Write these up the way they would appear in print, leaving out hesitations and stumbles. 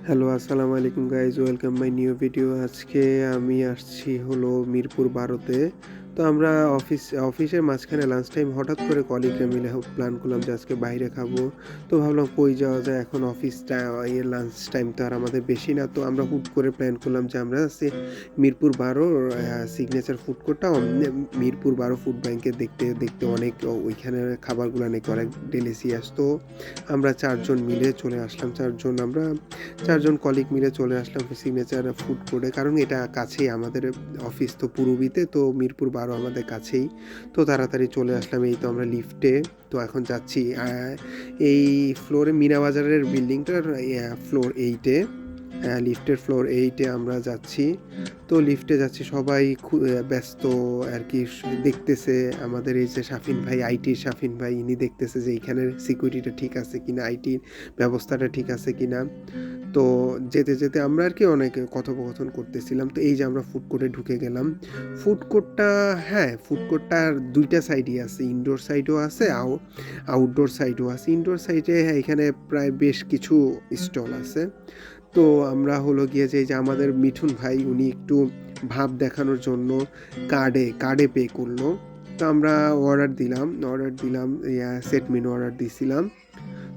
Hello, আসসালামু আলাইকুম guys, welcome my new video. আজকে আমি আসছি হলো মিরপুর 12-তে। তো আমরা অফিসের মাঝখানে লাঞ্চ টাইম হঠাৎ করে কলিগরা মিলে প্ল্যান করলাম যে আজকে বাইরে খাবো। তো ভাবলাম কই যাওয়া যায়, এখন অফিসটা এর লাঞ্চ টাইম তো আর আমাদের বেশি না। তো আমরা হুট করে প্ল্যান করলাম যে আমরা মিরপুর 12 সিগনেচার ফুড কোর্টটা মিরপুর 12 ফুড ব্যাংকে দেখতে দেখতে অনেক ওইখানে খাবারগুলো নাকি অনেক ডেলিসিয়াস। তো আমরা চারজন মিলে চলে আসলাম, চারজন কলিগ মিলে চলে আসলাম সিগনেচার ফুড কোর্টে, কারণ এটা কাছেই আমাদের অফিস তো পূর্বীতে, তো মিরপুর 12 আমাদের কাছেই। তো তাড়াতাড়ি চলে আসলাম, এই তো আমরা লিফটে। তো এখন যাচ্ছি এই ফ্লোরে, মিনা বাজারের বিল্ডিংটার ফ্লোর 8-এ, লিফটের ফ্লোর 8-এ আমরা যাচ্ছি। তো লিফটে যাচ্ছি, সবাই ব্যস্ত আর কি, দেখতেছে আমাদের এই যে শাফিন ভাই, আইটির শাফিন ভাই, ইনি দেখতেছে যে এইখানের সিকিউরিটিটা ঠিক আছে কিনা, আইটির ব্যবস্থাটা ঠিক আছে কিনা। তো যেতে যেতে আমরা আর কি অনেক কথোপকথন করতেছিলাম। তো এই যে আমরা ফুড কোর্টে ঢুকে গেলাম। ফুড কোর্টটা, হ্যাঁ, ফুড কোর্টটার দুইটা সাইডই আছে, ইনডোর সাইডও আছে, আউটডোর সাইডও আছে। ইনডোর সাইডে এখানে প্রায় বেশ কিছু স্টল আছে। তো আমরা হলো গিয়ে যে আমাদের মিঠুন ভাই, উনি একটু ভাব দেখানোর জন্য কার্ডে পে করলো। তো আমরা অর্ডার দিলাম, সেট মেনু অর্ডার দিছিলাম।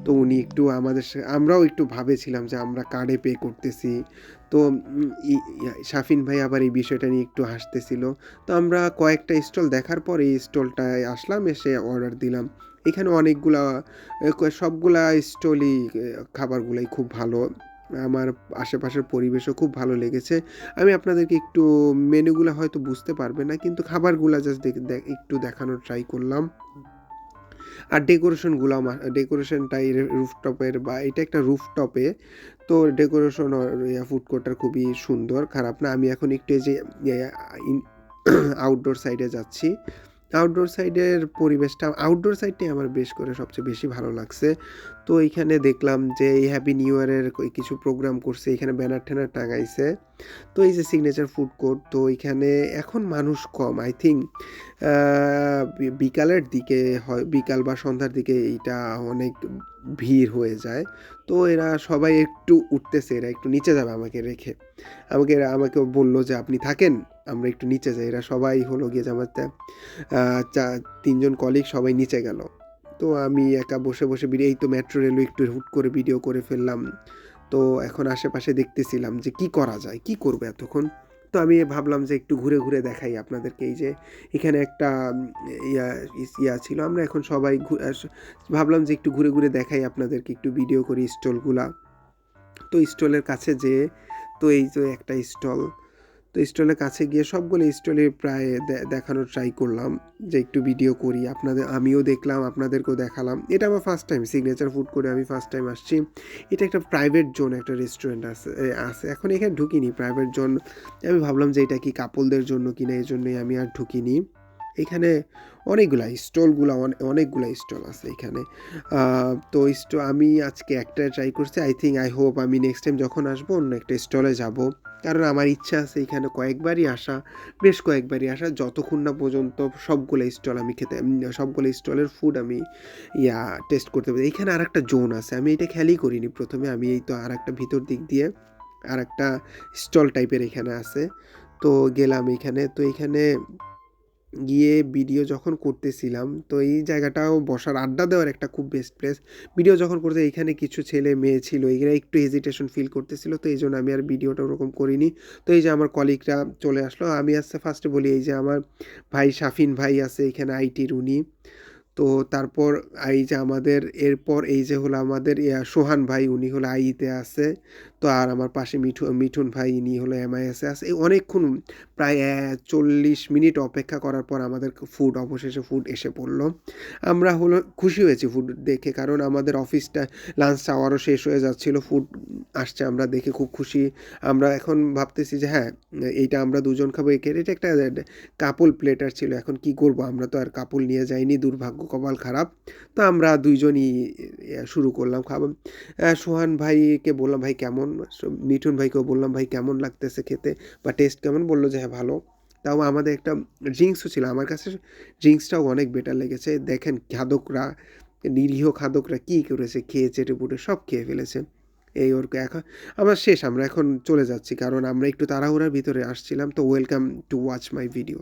তো উনি একটু আমরাও একটু ভাবেছিলাম যে আমরা কার্ডে পে করতেছি। তো শাফিন ভাই আবার এই বিষয়টা নিয়ে একটু হাসতেছিল। তো আমরা কয়েকটা স্টল দেখার পর এই স্টলটায় আসলাম, এসে অর্ডার দিলাম। এখানে অনেকগুলা, সবগুলা স্টলই, খাবারগুলাই খুব ভালো। আমার আশেপাশের পরিবেশও খুব ভালো লেগেছে। আমি আপনাদেরকে একটু, মেনুগুলা হয়তো বুঝতে পারবে না, কিন্তু খাবারগুলা জাস্ট একটু দেখানোর ট্রাই করলাম। আর ডেকোরেশনটা এই রুফটপের, বা এটা একটা রুফটপে। তো ডেকোরেশন ফুড কোর্টটা খুবই সুন্দর, খারাপ না। আমি এখন একটু এই যে আউটডোর সাইডে যাচ্ছি। আউটডোর সাইডটাই আমার বেশ করে সবচেয়ে বেশি ভালো লাগছে। তো এইখানে দেখলাম যে এই হ্যাপি নিউ ইয়ারের কিছু প্রোগ্রাম করছে, এখানে ব্যানার ট্যানার টাঙাইছে। তো এই যে সিগনেচার ফুড কোর্ট, তো এখানে এখন মানুষ কম, আই থিঙ্ক বিকালের দিকে হয়, বিকাল বা সন্ধ্যার দিকে এইটা অনেক ভিড় হয়ে যায়। তো এরা সবাই একটু উঠতেছে, এরা একটু নিচে যাবে আমাকে রেখে, আমাকে বললো যে আপনি থাকেন, আমরা একটু নিচে যাই। এরা সবাই হলো গিয়ে যে আমার তিনজন কলিগ সবাই নিচে গেল। তো আমি একা বসে বসে এই তো মেট্রো রেলও একটু হুট করে ভিডিও করে ফেললাম। তো এখন আশেপাশে দেখতেছিলাম যে কি করা যায়, কি করবো এতক্ষণ। তো আমি ভাবলাম যে একটু ঘুরে ঘুরে দেখাই আপনাদেরকে। এই যে এখানে একটা ইয়া ইয়া ছিল, আমরা এখন সবাই ভাবলাম যে একটু ঘুরে ঘুরে দেখাই আপনাদেরকে, একটু ভিডিও করি স্টলগুলা। তো স্টলের কাছে যেয়ে, তো এই যে একটা স্টল, তো স্টলের কাছে গিয়ে সবগুলো স্টলে প্রায় দেখানোর ট্রাই করলাম যে একটু ভিডিও করি আপনাদের, আমিও দেখলাম, আপনাদেরকেও দেখালাম। এটা আমার ফার্স্ট টাইম সিগনেচার ফুড করে, আমি ফার্স্ট টাইম আসছি। এটা একটা প্রাইভেট জোন, একটা রেস্টুরেন্ট আছে এখন এখানে ঢুকিনি, প্রাইভেট জোন। আমি ভাবলাম যে এটা কি কাপলদের জন্য কিনা, এই জন্যই আমি আর ঢুকিনি। এখানে অনেকগুলা স্টল আছে এখানে। তো আমি আজকে একটা ট্রাই করছি, আই হোপ আমি নেক্সট টাইম যখন আসবো অন্য একটা স্টলে যাব। কারণ আমার ইচ্ছা আছে এখানে বেশ কয়েকবারই আসা, যতক্ষণ না পর্যন্ত সবগুলো স্টলের ফুড আমি টেস্ট করতে পারি। এখানে আর একটা জোন আছে, আমি এটা খেয়ালই করিনি প্রথমে। আমি এই তো আর একটা ভিতর দিক দিয়ে আর একটা স্টল টাইপের এখানে আছে। তো গেলাম এখানে, তো এখানে গিয়ে ভিডিও যখন করতেছিলাম, তো এই জায়গাটাও বসার, আড্ডা দেওয়ার একটা খুব বেস্ট প্লেস। ভিডিও যখন করতে এখানে কিছু ছেলে মেয়ে ছিল, এরা একটু হেজিটেশন ফিল করতেছিল, তো এই জন্য আমি আর ভিডিওটা ওরকম করিনি। তো এই যে আমার কলিগরা চলে আসলো, আমি ফার্স্টে বলি, এই যে আমার ভাই শাফিন ভাই আছে এখানে, আইটির উনি। তো তারপর এই যে আমাদের এরপর এই যে হলো আমাদের সোহান ভাই, উনি হলো আইতে আছে। তো আর আমার পাশে মিঠুন ভাই, ইনি হলো এমআইএসে আছে। এই অনেকক্ষণ, প্রায় 40 মিনিট অপেক্ষা করার পর আমাদের অবশেষে ফুড এসে পড়লো। আমরা হলো খুশি হয়েছি ফুড দেখে, কারণ আমাদের অফিসটা লাঞ্চ আওয়ারও শেষ হয়ে যাচ্ছিল, ফুড আসছে আমরা দেখে খুব খুশি। আমরা এখন ভাবতেছি যে হ্যাঁ, এইটা আমরা দুজন খাবো। এটা একটা কাপল প্লেটার ছিল, এখন কি করব, আমরা তো আর কাপল নিয়ে যাইনি, দুর্ভাগ্য, কপাল খারাপ। তো আমরা দুইজনই শুরু করলাম খাওয়া। সোহান ভাইকে বললাম ভাই কেমন, মিঠুন ভাইকেও বললাম ভাই কেমন লাগতেছে খেতে, বা টেস্ট কেমন, বললো যে হ্যাঁ ভালো। তাও আমাদের একটা ড্রিঙ্কসও ছিল, আমার কাছে ড্রিঙ্কসটাও অনেক বেটার লেগেছে। দেখেন নিরীহ খাদকরা কী করেছে, খেয়ে চেটে পুটে সব খেয়ে ফেলেছে। এই ওর এখন আমার শেষ। আমরা এখন চলে যাচ্ছি। কারণ আমরা একটু তাড়াহুড়ার ভিতরে আসছিলাম। তো welcome to watch my video.